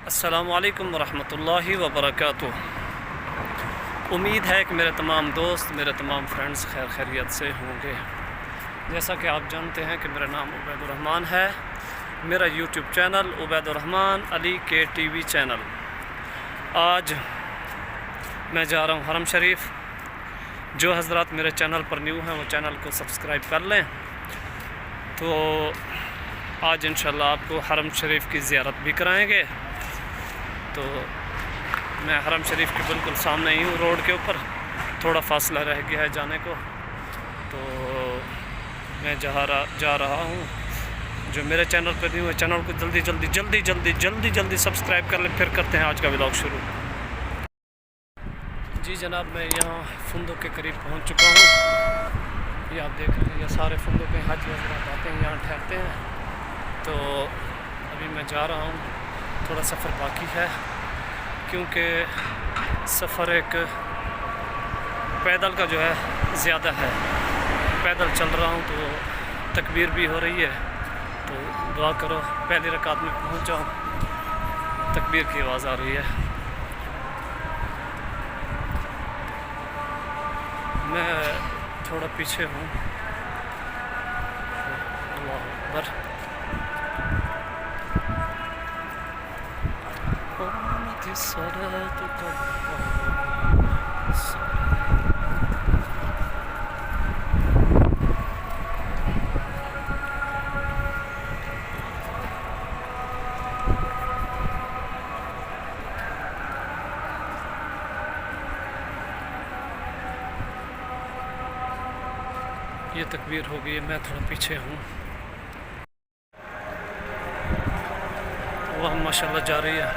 السلام علیکم ورحمۃ اللہ وبرکاتہ۔ امید ہے کہ میرے تمام دوست، میرے تمام فرینڈز خیر خیریت سے ہوں گے۔ جیسا کہ آپ جانتے ہیں کہ میرا نام عبید الرحمن ہے، میرا یوٹیوب چینل عبید الرحمن علی کے ٹی وی چینل۔ آج میں جا رہا ہوں حرم شریف۔ جو حضرات میرے چینل پر نیو ہیں وہ چینل کو سبسکرائب کر لیں، تو آج انشاءاللہ آپ کو حرم شریف کی زیارت بھی کرائیں گے۔ تو میں حرم شریف کے بالکل سامنے ہی ہوں، روڈ کے اوپر تھوڑا فاصلہ رہ گیا ہے جانے کو، تو میں جا رہا ہوں۔ جو میرے چینل پہ نہیں ہوئے چینل کو جلدی سبسکرائب کر لیں۔ پھر کرتے ہیں آج کا ولاگ شروع۔ جی جناب، میں یہاں فندق کے قریب پہنچ چکا ہوں۔ یہ آپ دیکھ رہے ہیں، یہ سارے فندق ہیں، حج حضرات آتے ہیں یہاں ٹھہرتے ہیں۔ تو ابھی میں جا رہا ہوں، تھوڑا سفر باقی ہے کیونکہ سفر ایک پیدل کا جو ہے زیادہ ہے۔ پیدل چل رہا ہوں تو تکبیر بھی ہو رہی ہے، تو دعا کرو پہلی رکعت میں پہنچ جاؤں۔ تکبیر کی آواز آ رہی ہے۔ میں تھوڑا پیچھے ہوں۔ اللہ اکبر۔ یہ تکبیر ہو گئی ہے، میں تھوڑا پیچھے ہوں۔ وہ ماشاءاللہ جا رہی ہے۔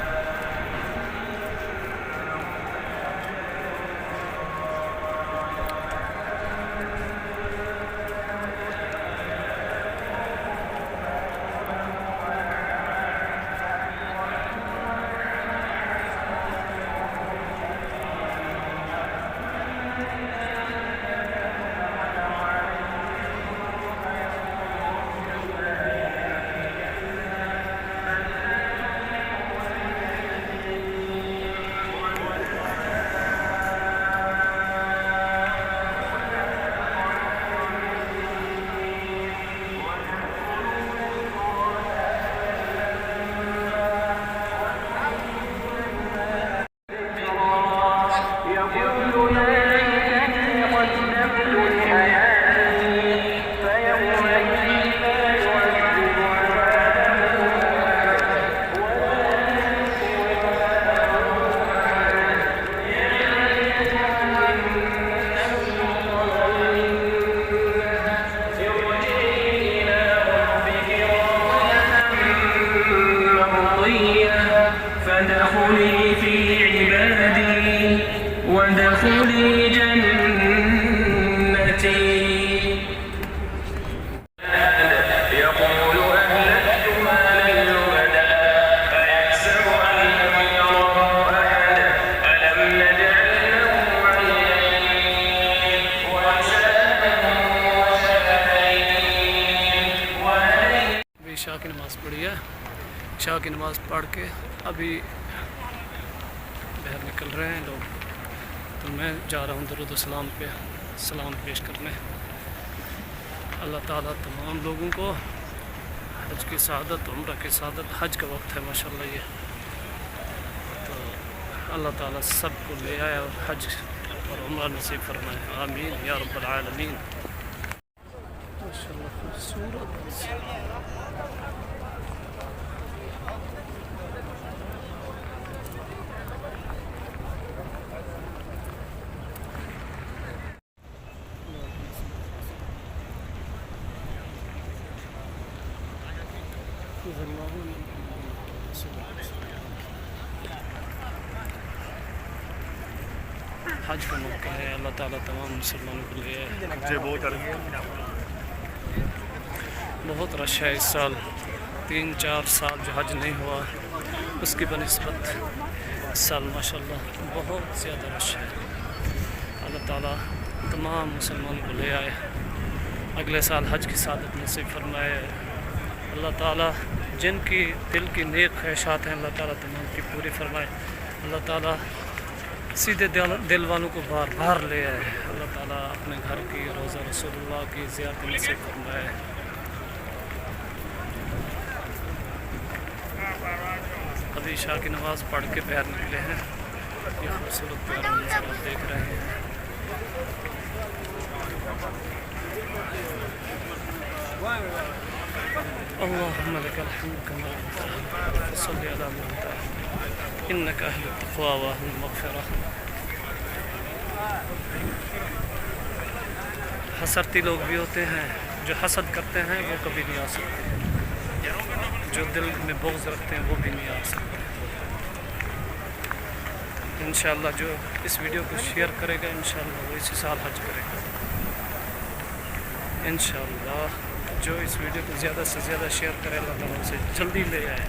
فادخلي في عبادي وادخلي جنتي يقول أهلكت مالا لبدا أيحسب أن لم يره أحد ألم نجعل له عينين ولسانا وشفتين ابھی عشاء کی نماز پڑھی ہے۔ عشاء کی نماز پڑھ کے ابھی باہر نکل رہے ہیں لوگ، تو میں جا رہا ہوں درود و سلام پہ سلام پیش کرنے۔ اللہ تعالیٰ تمام لوگوں کو حج کی سعادت، عمرہ کی سعادت، حج کا وقت ہے ماشاءاللہ یہ، تو اللہ تعالیٰ سب کو لے آئے اور حج اور عمرہ نصیب فرمائے، آمین یا رب العالمین۔ ماشاءاللہ خوبصورت۔ حج کا موقع ہے، اللہ تعالیٰ تمام مسلمانوں کے لیے بہت رش ہے اس سال۔ 3-4 سال جو حج نہیں ہوا اس کی بنسبت اس سال ماشاءاللہ بہت زیادہ رش ہے۔ اللہ تعالیٰ تمام مسلمانوں کو لے آئے، اگلے سال حج کی سعادت نصیب فرمائے۔ اللہ تعالیٰ جن کی دل کی نیک خواہشات ہیں اللہ تعالیٰ تمام کی پوری فرمائے. اللہ تعالیٰ سیدھے دل والوں کو بار بار لے آئے. اللہ تعالیٰ اپنے گھر کی روزہ رسول اللہ کی زیارت نصیب فرمائے. ابھی عشاء کی نماز پڑھ کے باہر نکلے ہیں. یہ خوبصورت پیارا منظر آپ دیکھ رہے ہیں. اللهم لك الحمد كما أنت صل على محمد إنك أهل التقوى وأهل المغفرة. حسرتی لوگ بھی ہوتے ہیں، جو حسد کرتے ہیں وہ کبھی نہیں آ سکتے، جو دل میں بغض رکھتے ہیں وہ بھی نہیں آ سکتے. انشاءاللہ جو اس ویڈیو کو شیئر کرے گا انشاءاللہ وہ اسی سال حج کرے گا. انشاءاللہ جو اس ویڈیو کو زیادہ سے زیادہ شیئر کرے اللہ تعالیٰ اسے جلدی لے آئے.